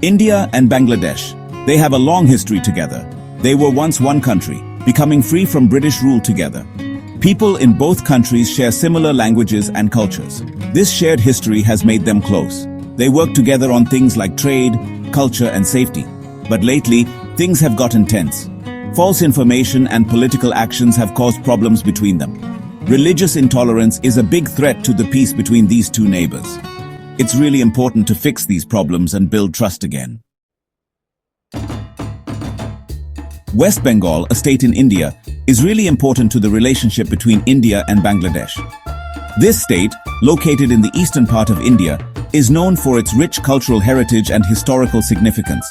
India and Bangladesh, they have a long history together. They were once one country, becoming free from British rule together. People in both countries share similar languages and cultures. This shared history has made them close. They work together on things like trade, culture, and safety. But lately, things have gotten tense. False information and political actions have caused problems between them. Religious intolerance is a big threat to the peace between these two neighbors. It's really important to fix these problems and build trust again. West Bengal, a state in India, is really important to the relationship between India and Bangladesh. This state, located in the eastern part of India, is known for its rich cultural heritage and historical significance.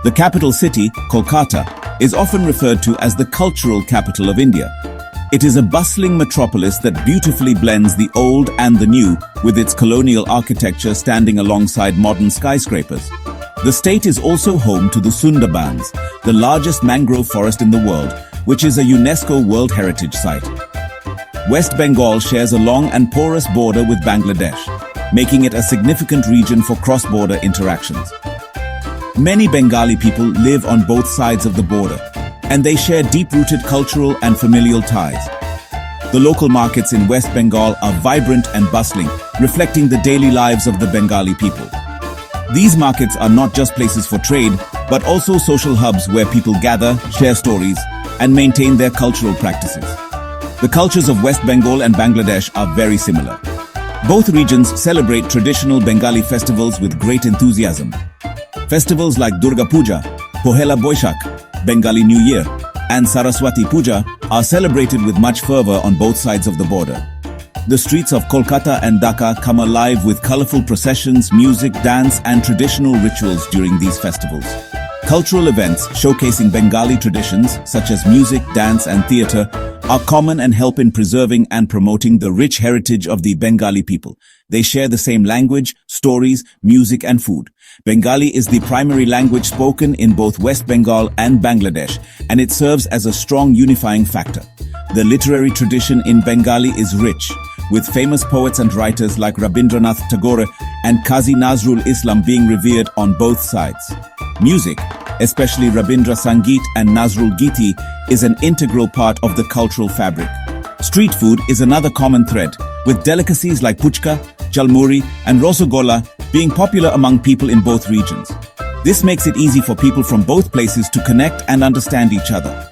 The capital city, Kolkata, is often referred to as the cultural capital of India. It is a bustling metropolis that beautifully blends the old and the new, with its colonial architecture standing alongside modern skyscrapers. The state is also home to the Sundarbans, the largest mangrove forest in the world, which is a UNESCO World Heritage Site. West Bengal shares a long and porous border with Bangladesh, making it a significant region for cross-border interactions. Many Bengali people live on both sides of the border, and they share deep-rooted cultural and familial ties. The local markets in West Bengal are vibrant and bustling, reflecting the daily lives of the Bengali people. These markets are not just places for trade, but also social hubs where people gather, share stories, and maintain their cultural practices. The cultures of West Bengal and Bangladesh are very similar. Both regions celebrate traditional Bengali festivals with great enthusiasm. Festivals like Durga Puja, Pohela Boishakh, Bengali New Year, and Saraswati Puja are celebrated with much fervor on both sides of the border. The streets of Kolkata and Dhaka come alive with colorful processions, music, dance, and traditional rituals during these festivals. Cultural events showcasing Bengali traditions, such as music, dance, and theatre, are common and help in preserving and promoting the rich heritage of the Bengali people. They share the same language, stories, music, and food. Bengali is the primary language spoken in both West Bengal and Bangladesh, and it serves as a strong unifying factor. The literary tradition in Bengali is rich, with famous poets and writers like Rabindranath Tagore and Qazi Nazrul Islam being revered on both sides. Music, especially Rabindra Sangeet and Nazrul Giti, is an integral part of the cultural fabric. Street food is another common thread, with delicacies like puchka, jalmuri, and rosogolla being popular among people in both regions. This makes it easy for people from both places to connect and understand each other.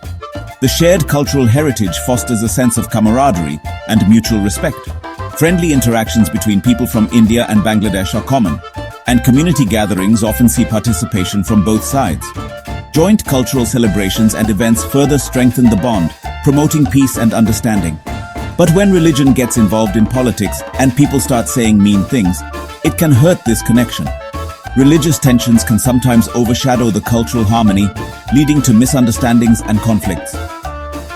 The shared cultural heritage fosters a sense of camaraderie and mutual respect. Friendly interactions between people from India and Bangladesh are common, and community gatherings often see participation from both sides. Joint cultural celebrations and events further strengthen the bond, promoting peace and understanding. But when religion gets involved in politics and people start saying mean things, it can hurt this connection. Religious tensions can sometimes overshadow the cultural harmony, leading to misunderstandings and conflicts.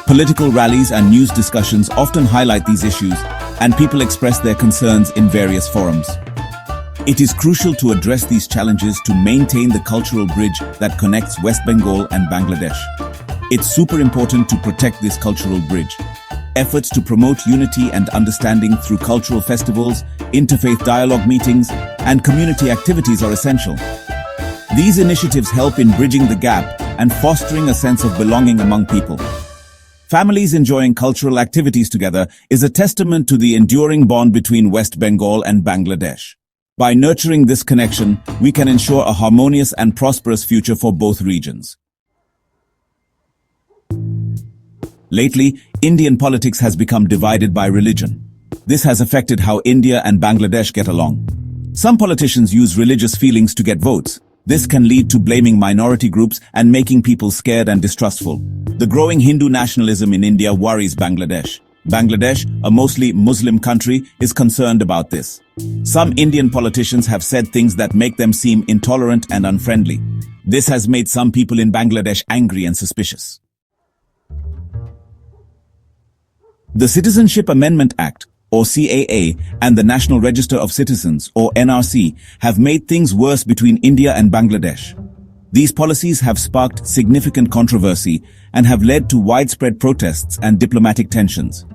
Political rallies and news discussions often highlight these issues, and people express their concerns in various forums. It is crucial to address these challenges to maintain the cultural bridge that connects West Bengal and Bangladesh. It's super important to protect this cultural bridge. Efforts to promote unity and understanding through cultural festivals, interfaith dialogue meetings, and community activities are essential. These initiatives help in bridging the gap and fostering a sense of belonging among people. Families enjoying cultural activities together is a testament to the enduring bond between West Bengal and Bangladesh. By nurturing this connection, we can ensure a harmonious and prosperous future for both regions. Lately, Indian politics has become divided by religion. This has affected how India and Bangladesh get along. Some politicians use religious feelings to get votes. This can lead to blaming minority groups and making people scared and distrustful. The growing Hindu nationalism in India worries Bangladesh. Bangladesh, a mostly Muslim country, is concerned about this. Some Indian politicians have said things that make them seem intolerant and unfriendly. This has made some people in Bangladesh angry and suspicious. The Citizenship Amendment Act, or CAA, and the National Register of Citizens, or NRC, have made things worse between India and Bangladesh. These policies have sparked significant controversy and have led to widespread protests and diplomatic tensions.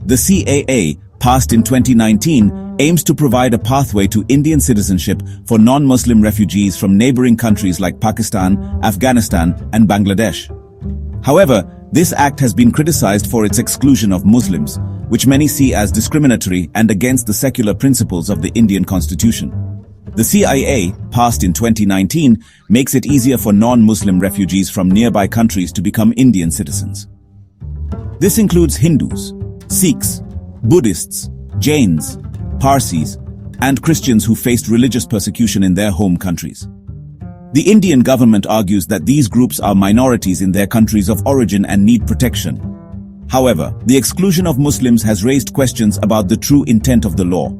The CAA, passed in 2019, aims to provide a pathway to Indian citizenship for non-Muslim refugees from neighboring countries like Pakistan, Afghanistan, and Bangladesh. However, this act has been criticized for its exclusion of Muslims, which many see as discriminatory and against the secular principles of the Indian Constitution. The CIA, passed in 2019, makes it easier for non-Muslim refugees from nearby countries to become Indian citizens. This includes Hindus, Sikhs, Buddhists, Jains, Parsis, and Christians who faced religious persecution in their home countries. The Indian government argues that these groups are minorities in their countries of origin and need protection. However, the exclusion of Muslims has raised questions about the true intent of the law.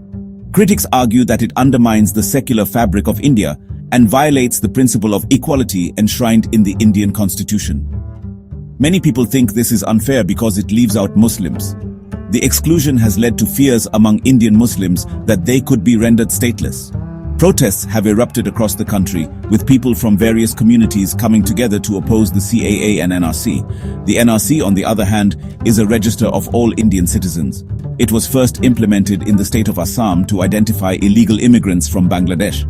Critics argue that it undermines the secular fabric of India and violates the principle of equality enshrined in the Indian Constitution. Many people think this is unfair because it leaves out Muslims. The exclusion has led to fears among Indian Muslims that they could be rendered stateless. Protests have erupted across the country, with people from various communities coming together to oppose the CAA and NRC. The NRC, on the other hand, is a register of all Indian citizens. It was first implemented in the state of Assam to identify illegal immigrants from Bangladesh.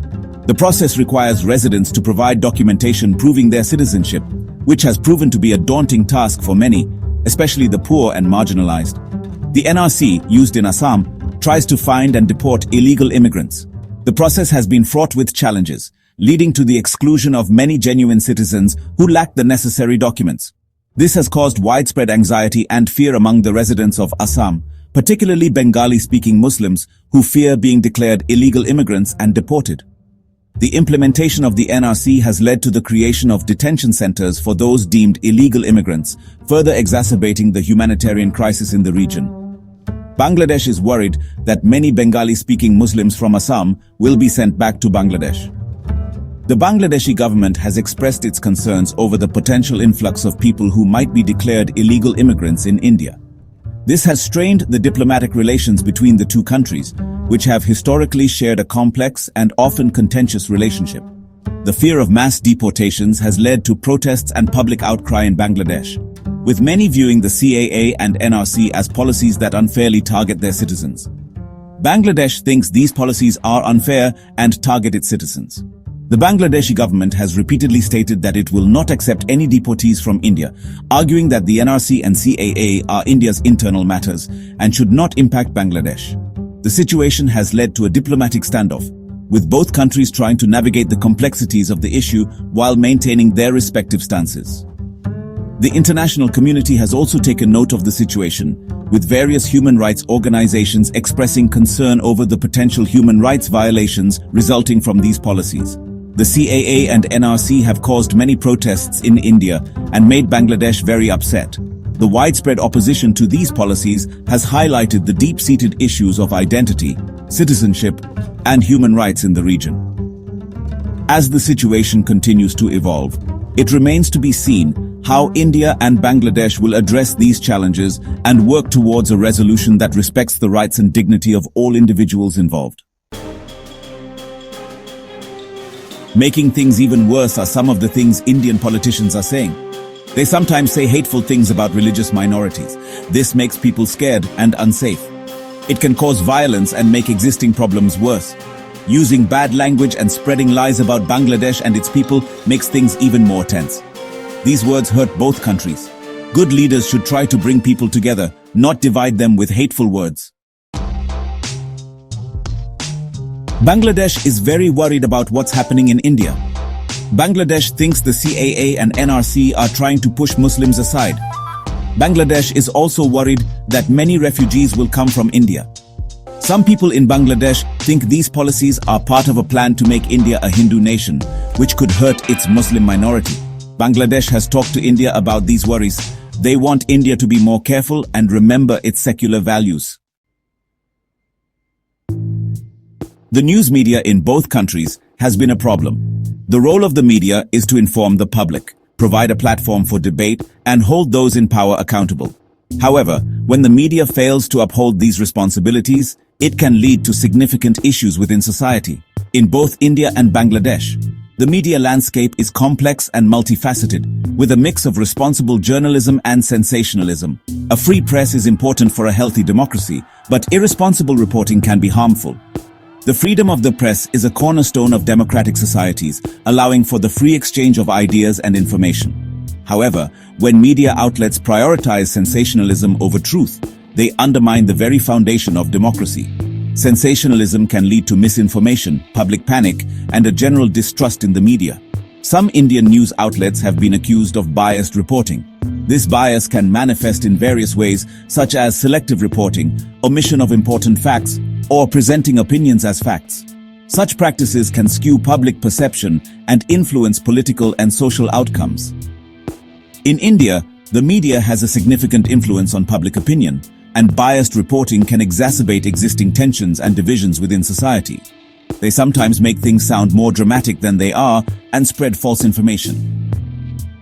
The process requires residents to provide documentation proving their citizenship, which has proven to be a daunting task for many, especially the poor and marginalized. The NRC, used in Assam, tries to find and deport illegal immigrants. The process has been fraught with challenges, leading to the exclusion of many genuine citizens who lack the necessary documents. This has caused widespread anxiety and fear among the residents of Assam, particularly Bengali-speaking Muslims who fear being declared illegal immigrants and deported. The implementation of the NRC has led to the creation of detention centers for those deemed illegal immigrants, further exacerbating the humanitarian crisis in the region. Bangladesh is worried that many Bengali-speaking Muslims from Assam will be sent back to Bangladesh. The Bangladeshi government has expressed its concerns over the potential influx of people who might be declared illegal immigrants in India. This has strained the diplomatic relations between the two countries, which have historically shared a complex and often contentious relationship. The fear of mass deportations has led to protests and public outcry in Bangladesh, with many viewing the CAA and NRC as policies that unfairly target their citizens. Bangladesh thinks these policies are unfair and target its citizens. The Bangladeshi government has repeatedly stated that it will not accept any deportees from India, arguing that the NRC and CAA are India's internal matters and should not impact Bangladesh. The situation has led to a diplomatic standoff, with both countries trying to navigate the complexities of the issue while maintaining their respective stances. The international community has also taken note of the situation, with various human rights organizations expressing concern over the potential human rights violations resulting from these policies. The CAA and NRC have caused many protests in India and made Bangladesh very upset. The widespread opposition to these policies has highlighted the deep-seated issues of identity, citizenship, and human rights in the region. As the situation continues to evolve, it remains to be seen how India and Bangladesh will address these challenges and work towards a resolution that respects the rights and dignity of all individuals involved. Making things even worse are some of the things Indian politicians are saying. They sometimes say hateful things about religious minorities. This makes people scared and unsafe. It can cause violence and make existing problems worse. Using bad language and spreading lies about Bangladesh and its people makes things even more tense. These words hurt both countries. Good leaders should try to bring people together, not divide them with hateful words. Bangladesh is very worried about what's happening in India. Bangladesh thinks the CAA and NRC are trying to push Muslims aside. Bangladesh is also worried that many refugees will come from India. Some people in Bangladesh think these policies are part of a plan to make India a Hindu nation, which could hurt its Muslim minority. Bangladesh has talked to India about these worries. They want India to be more careful and remember its secular values. The news media in both countries has been a problem. The role of the media is to inform the public, provide a platform for debate, and hold those in power accountable. However, when the media fails to uphold these responsibilities, it can lead to significant issues within society. In both India and Bangladesh, The media landscape is complex and multifaceted, with a mix of responsible journalism and sensationalism. A free press is important for a healthy democracy, but irresponsible reporting can be harmful. The freedom of the press is a cornerstone of democratic societies, allowing for the free exchange of ideas and information. However, when media outlets prioritize sensationalism over truth, they undermine the very foundation of democracy. Sensationalism can lead to misinformation, public panic, and a general distrust in the media. Some Indian news outlets have been accused of biased reporting. This bias can manifest in various ways, such as selective reporting, omission of important facts, or presenting opinions as facts. Such practices can skew public perception and influence political and social outcomes. In India, the media has a significant influence on public opinion, and biased reporting can exacerbate existing tensions and divisions within society. They sometimes make things sound more dramatic than they are and spread false information.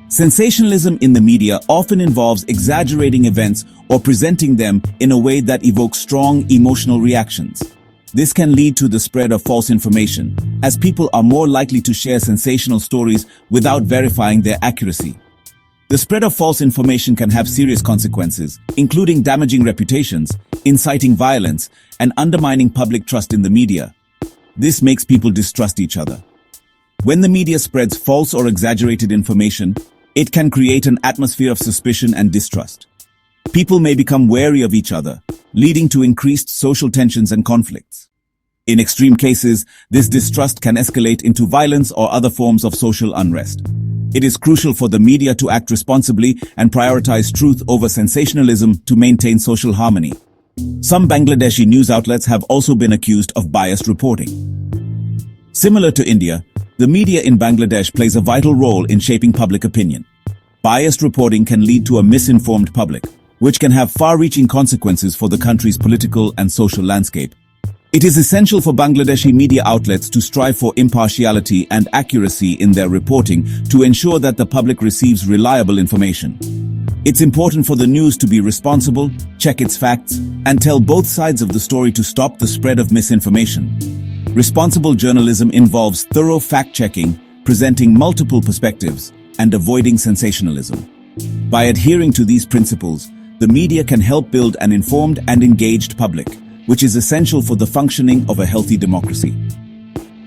Sensationalism in the media often involves exaggerating events or presenting them in a way that evokes strong emotional reactions. This can lead to the spread of false information, as people are more likely to share sensational stories without verifying their accuracy. The spread of false information can have serious consequences, including damaging reputations, inciting violence, and undermining public trust in the media. This makes people distrust each other. When the media spreads false or exaggerated information, it can create an atmosphere of suspicion and distrust. People may become wary of each other, leading to increased social tensions and conflicts. In extreme cases, this distrust can escalate into violence or other forms of social unrest. It is crucial for the media to act responsibly and prioritize truth over sensationalism to maintain social harmony. Some Bangladeshi news outlets have also been accused of biased reporting. Similar to India, the media in Bangladesh plays a vital role in shaping public opinion. Biased reporting can lead to a misinformed public, which can have far-reaching consequences for the country's political and social landscape. It is essential for Bangladeshi media outlets to strive for impartiality and accuracy in their reporting to ensure that the public receives reliable information. It's important for the news to be responsible, check its facts, and tell both sides of the story to stop the spread of misinformation. Responsible journalism involves thorough fact-checking, presenting multiple perspectives, and avoiding sensationalism. By adhering to these principles, the media can help build an informed and engaged public, which is essential for the functioning of a healthy democracy.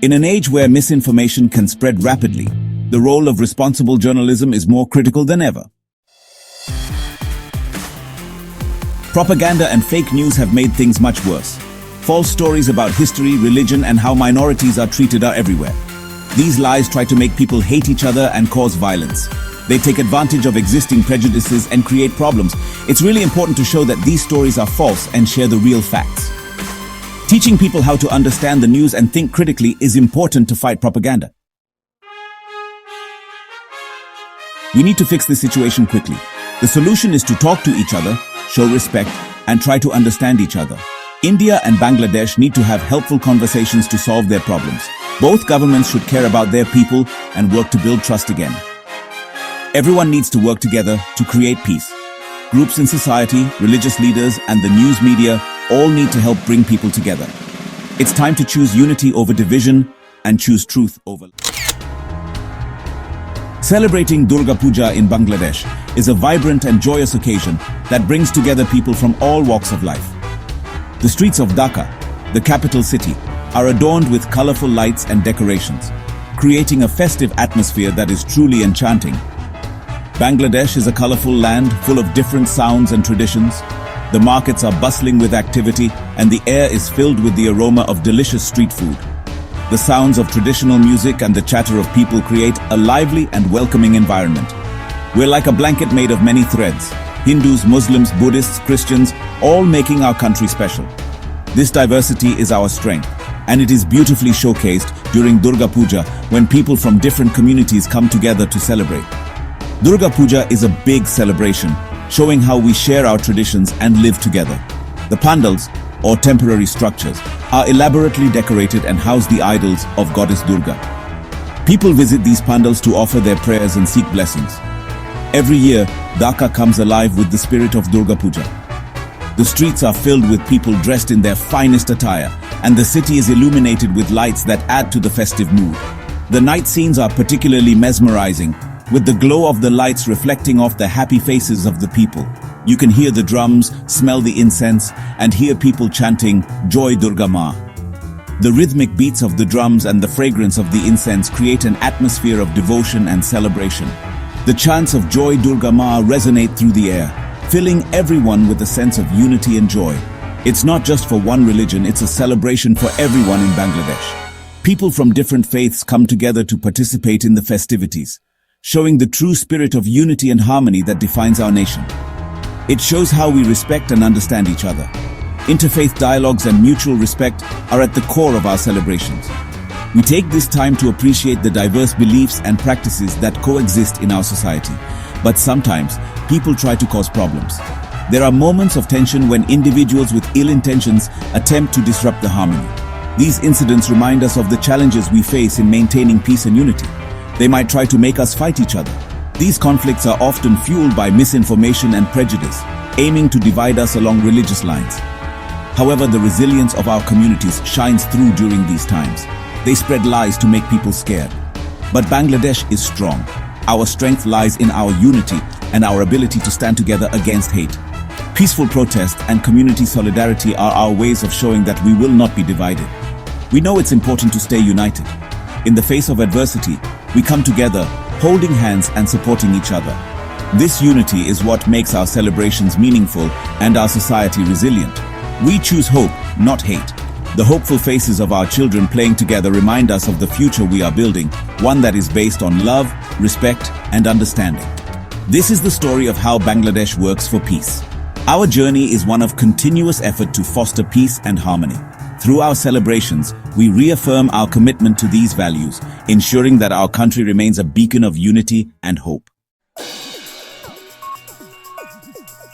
In an age where misinformation can spread rapidly, the role of responsible journalism is more critical than ever. Propaganda and fake news have made things much worse. False stories about history, religion, and how minorities are treated are everywhere. These lies try to make people hate each other and cause violence. They take advantage of existing prejudices and create problems. It's really important to show that these stories are false and share the real facts. Teaching people how to understand the news and think critically is important to fight propaganda. We need to fix this situation quickly. The solution is to talk to each other, show respect, and try to understand each other. India and Bangladesh need to have helpful conversations to solve their problems. Both governments should care about their people and work to build trust again. Everyone needs to work together to create peace. Groups in society, religious leaders, and the news media all need to help bring people together. It's time to choose unity over division and choose truth over. Celebrating Durga Puja in Bangladesh is a vibrant and joyous occasion that brings together people from all walks of life. The streets of Dhaka, the capital city, are adorned with colorful lights and decorations, creating a festive atmosphere that is truly enchanting. Bangladesh is a colorful land full of different sounds and traditions. The markets are bustling with activity, and the air is filled with the aroma of delicious street food. The sounds of traditional music and the chatter of people create a lively and welcoming environment. We're like a blanket made of many threads. Hindus, Muslims, Buddhists, Christians, all making our country special. This diversity is our strength, and it is beautifully showcased during Durga Puja when people from different communities come together to celebrate. Durga Puja is a big celebration, showing how we share our traditions and live together. The pandals, or temporary structures, are elaborately decorated and house the idols of Goddess Durga. People visit these pandals to offer their prayers and seek blessings. Every year, Dhaka comes alive with the spirit of Durga Puja. The streets are filled with people dressed in their finest attire, and the city is illuminated with lights that add to the festive mood. The night scenes are particularly mesmerizing, with the glow of the lights reflecting off the happy faces of the people. You can hear the drums, smell the incense, and hear people chanting, "Joy Durga Ma." The rhythmic beats of the drums and the fragrance of the incense create an atmosphere of devotion and celebration. The chants of Joy Durga Ma resonate through the air, filling everyone with a sense of unity and joy. It's not just for one religion, it's a celebration for everyone in Bangladesh. People from different faiths come together to participate in the festivities, showing the true spirit of unity and harmony that defines our nation. It shows how we respect and understand each other. Interfaith dialogues and mutual respect are at the core of our celebrations. We take this time to appreciate the diverse beliefs and practices that coexist in our society. But sometimes, people try to cause problems. There are moments of tension when individuals with ill intentions attempt to disrupt the harmony. These incidents remind us of the challenges we face in maintaining peace and unity. They might try to make us fight each other. These conflicts are often fueled by misinformation and prejudice, aiming to divide us along religious lines. However, the resilience of our communities shines through during these times. They spread lies to make people scared. But Bangladesh is strong. Our strength lies in our unity and our ability to stand together against hate. Peaceful protest and community solidarity are our ways of showing that we will not be divided. We know it's important to stay united. In the face of adversity, we come together, holding hands and supporting each other. This unity is what makes our celebrations meaningful and our society resilient. We choose hope, not hate. The hopeful faces of our children playing together remind us of the future we are building, one that is based on love, respect, and understanding. This is the story of how Bangladesh works for peace. Our journey is one of continuous effort to foster peace and harmony. Through our celebrations, we reaffirm our commitment to these values, ensuring that our country remains a beacon of unity and hope.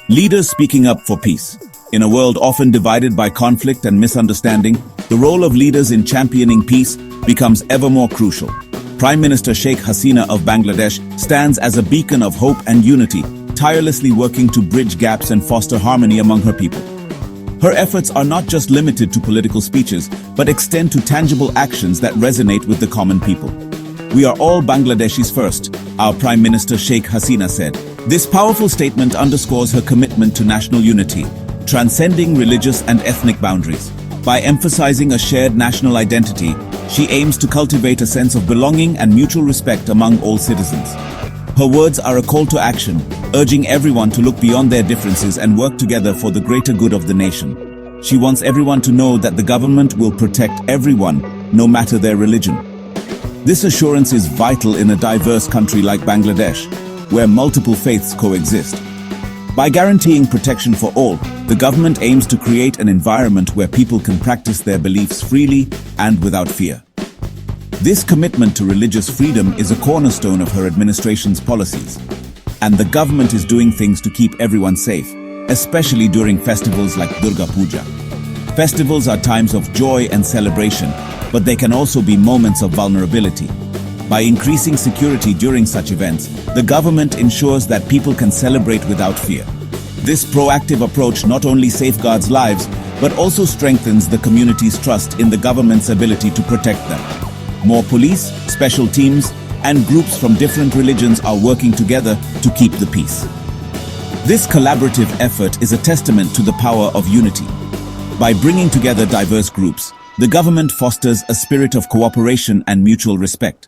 Leaders speaking up for peace. In a world often divided by conflict and misunderstanding, the role of leaders in championing peace becomes ever more crucial. Prime Minister Sheikh Hasina of Bangladesh stands as a beacon of hope and unity, tirelessly working to bridge gaps and foster harmony among her people. Her efforts are not just limited to political speeches, but extend to tangible actions that resonate with the common people. "We are all Bangladeshis first," our Prime Minister Sheikh Hasina said. This powerful statement underscores her commitment to national unity, transcending religious and ethnic boundaries. By emphasizing a shared national identity, she aims to cultivate a sense of belonging and mutual respect among all citizens. Her words are a call to action, urging everyone to look beyond their differences and work together for the greater good of the nation. She wants everyone to know that the government will protect everyone, no matter their religion. This assurance is vital in a diverse country like Bangladesh, where multiple faiths coexist. By guaranteeing protection for all, the government aims to create an environment where people can practice their beliefs freely and without fear. This commitment to religious freedom is a cornerstone of her administration's policies. And the government is doing things to keep everyone safe, especially during festivals like Durga Puja. Festivals are times of joy and celebration, but they can also be moments of vulnerability. By increasing security during such events, the government ensures that people can celebrate without fear. This proactive approach not only safeguards lives, but also strengthens the community's trust in the government's ability to protect them. More police, special teams, and groups from different religions are working together to keep the peace. This collaborative effort is a testament to the power of unity. By bringing together diverse groups, the government fosters a spirit of cooperation and mutual respect.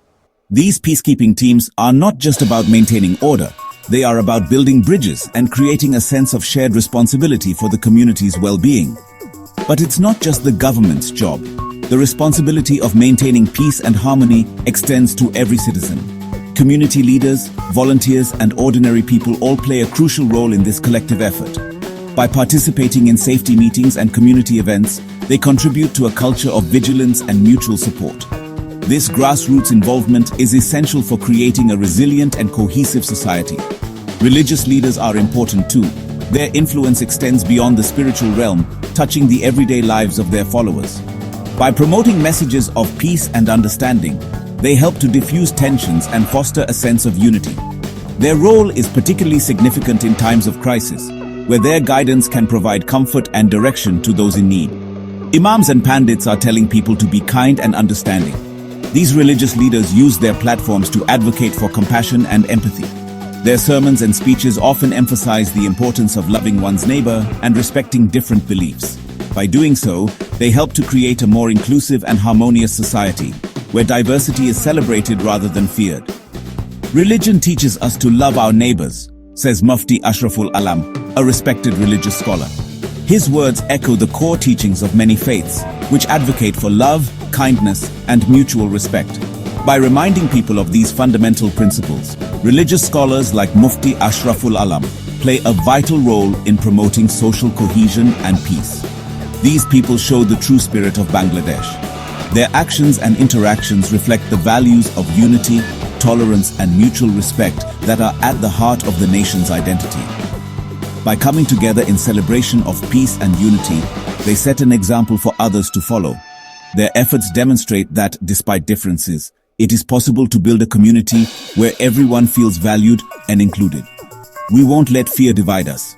These peacekeeping teams are not just about maintaining order, they are about building bridges and creating a sense of shared responsibility for the community's well-being. But it's not just the government's job. The responsibility of maintaining peace and harmony extends to every citizen. Community leaders, volunteers, and ordinary people all play a crucial role in this collective effort. By participating in safety meetings and community events, they contribute to a culture of vigilance and mutual support. This grassroots involvement is essential for creating a resilient and cohesive society. Religious leaders are important too. Their influence extends beyond the spiritual realm, touching the everyday lives of their followers. By promoting messages of peace and understanding, they help to diffuse tensions and foster a sense of unity. Their role is particularly significant in times of crisis, where their guidance can provide comfort and direction to those in need. Imams and pandits are telling people to be kind and understanding. These religious leaders use their platforms to advocate for compassion and empathy. Their sermons and speeches often emphasize the importance of loving one's neighbor and respecting different beliefs. By doing so, they help to create a more inclusive and harmonious society, where diversity is celebrated rather than feared. Religion teaches us to love our neighbors, says Mufti Ashraful Alam, a respected religious scholar. His words echo the core teachings of many faiths, which advocate for love, kindness, and mutual respect. By reminding people of these fundamental principles, religious scholars like Mufti Ashraful Alam play a vital role in promoting social cohesion and peace. These people show the true spirit of Bangladesh. Their actions and interactions reflect the values of unity, tolerance, and mutual respect that are at the heart of the nation's identity. By coming together in celebration of peace and unity, they set an example for others to follow. Their efforts demonstrate that, despite differences, it is possible to build a community where everyone feels valued and included. We won't let fear divide us.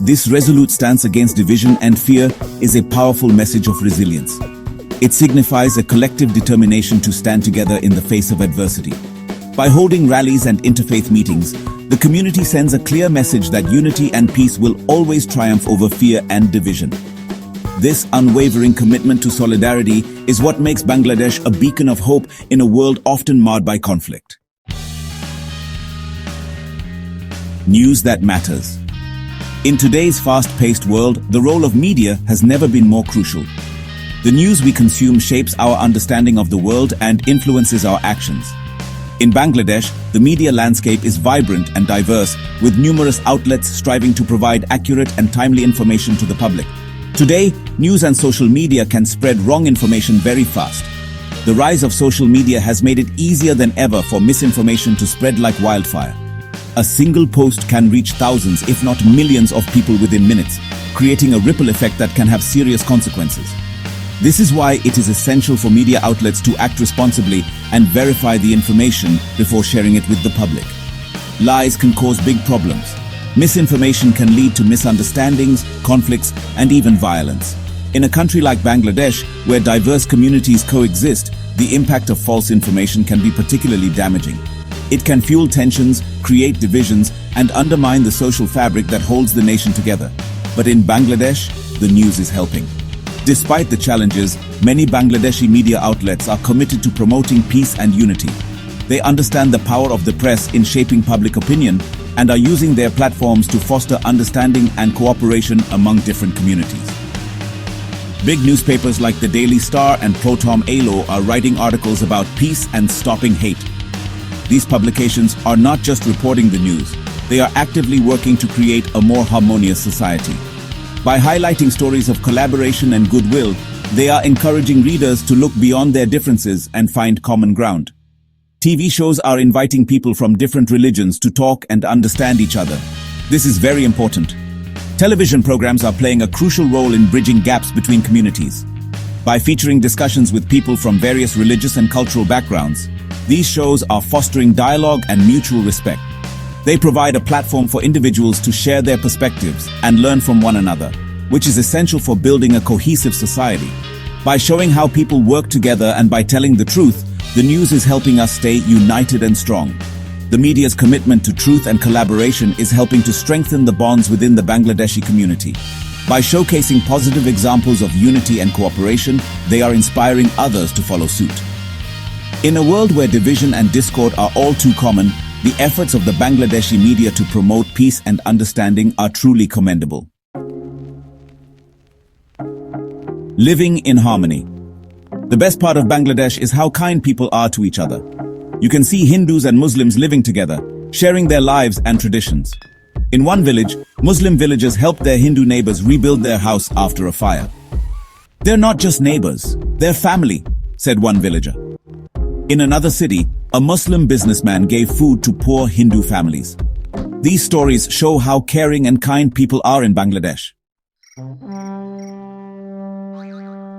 This resolute stance against division and fear is a powerful message of resilience. It signifies a collective determination to stand together in the face of adversity. By holding rallies and interfaith meetings, the community sends a clear message that unity and peace will always triumph over fear and division. This unwavering commitment to solidarity is what makes Bangladesh a beacon of hope in a world often marred by conflict. News that matters. In today's fast-paced world, the role of media has never been more crucial. The news we consume shapes our understanding of the world and influences our actions. In Bangladesh, the media landscape is vibrant and diverse, with numerous outlets striving to provide accurate and timely information to the public. Today, news and social media can spread wrong information very fast. The rise of social media has made it easier than ever for misinformation to spread like wildfire. A single post can reach thousands, if not millions, of people within minutes, creating a ripple effect that can have serious consequences. This is why it is essential for media outlets to act responsibly and verify the information before sharing it with the public. Lies can cause big problems. Misinformation can lead to misunderstandings, conflicts, and even violence. In a country like Bangladesh, where diverse communities coexist, the impact of false information can be particularly damaging. It can fuel tensions, create divisions, and undermine the social fabric that holds the nation together. But in Bangladesh, the news is helping. Despite the challenges, many Bangladeshi media outlets are committed to promoting peace and unity. They understand the power of the press in shaping public opinion and are using their platforms to foster understanding and cooperation among different communities. Big newspapers like the Daily Star and Protom Alo are writing articles about peace and stopping hate. These publications are not just reporting the news, they are actively working to create a more harmonious society. By highlighting stories of collaboration and goodwill, they are encouraging readers to look beyond their differences and find common ground. TV shows are inviting people from different religions to talk and understand each other. This is very important. Television programs are playing a crucial role in bridging gaps between communities. By featuring discussions with people from various religious and cultural backgrounds, these shows are fostering dialogue and mutual respect. They provide a platform for individuals to share their perspectives and learn from one another, which is essential for building a cohesive society. By showing how people work together and by telling the truth, the news is helping us stay united and strong. The media's commitment to truth and collaboration is helping to strengthen the bonds within the Bangladeshi community. By showcasing positive examples of unity and cooperation, they are inspiring others to follow suit. In a world where division and discord are all too common, the efforts of the Bangladeshi media to promote peace and understanding are truly commendable. Living in harmony. The best part of Bangladesh is how kind people are to each other. You can see Hindus and Muslims living together, sharing their lives and traditions. In one village, Muslim villagers helped their Hindu neighbors rebuild their house after a fire. "They're not just neighbors, they're family," said one villager. In another city, a Muslim businessman gave food to poor Hindu families. These stories show how caring and kind people are in Bangladesh.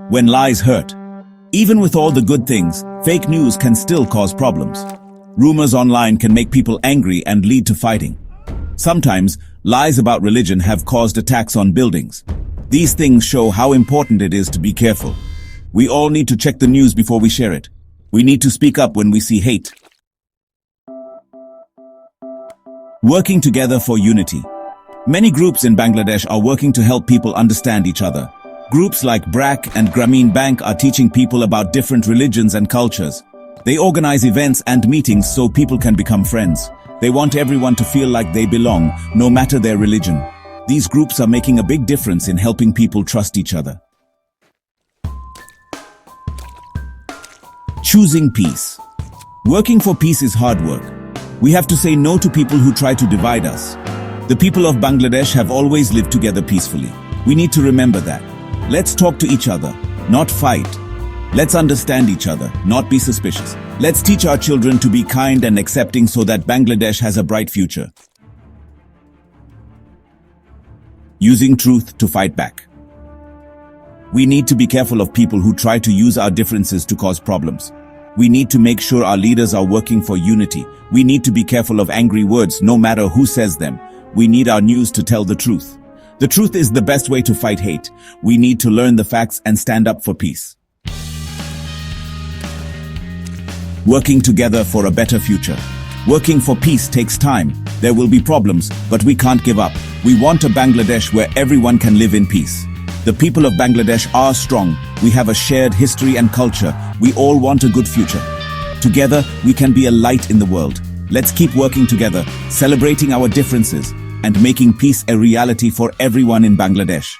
When lies hurt. Even with all the good things, fake news can still cause problems. Rumors online can make people angry and lead to fighting. Sometimes, lies about religion have caused attacks on buildings. These things show how important it is to be careful. We all need to check the news before we share it. We need to speak up when we see hate. Working together for unity. Many groups in Bangladesh are working to help people understand each other. Groups like BRAC and Grameen Bank are teaching people about different religions and cultures. They organize events and meetings so people can become friends. They want everyone to feel like they belong, no matter their religion. These groups are making a big difference in helping people trust each other. Choosing peace. Working for peace is hard work. We have to say no to people who try to divide us. The people of Bangladesh have always lived together peacefully. We need to remember that. Let's talk to each other, not fight. Let's understand each other, not be suspicious. Let's teach our children to be kind and accepting so that Bangladesh has a bright future. Using truth to fight back. We need to be careful of people who try to use our differences to cause problems. We need to make sure our leaders are working for unity. We need to be careful of angry words, no matter who says them. We need our news to tell the truth. The truth is the best way to fight hate. We need to learn the facts and stand up for peace. Working together for a better future. Working for peace takes time. There will be problems, but we can't give up. We want a Bangladesh where everyone can live in peace. The people of Bangladesh are strong. We have a shared history and culture. We all want a good future. Together, we can be a light in the world. Let's keep working together, celebrating our differences, and making peace a reality for everyone in Bangladesh.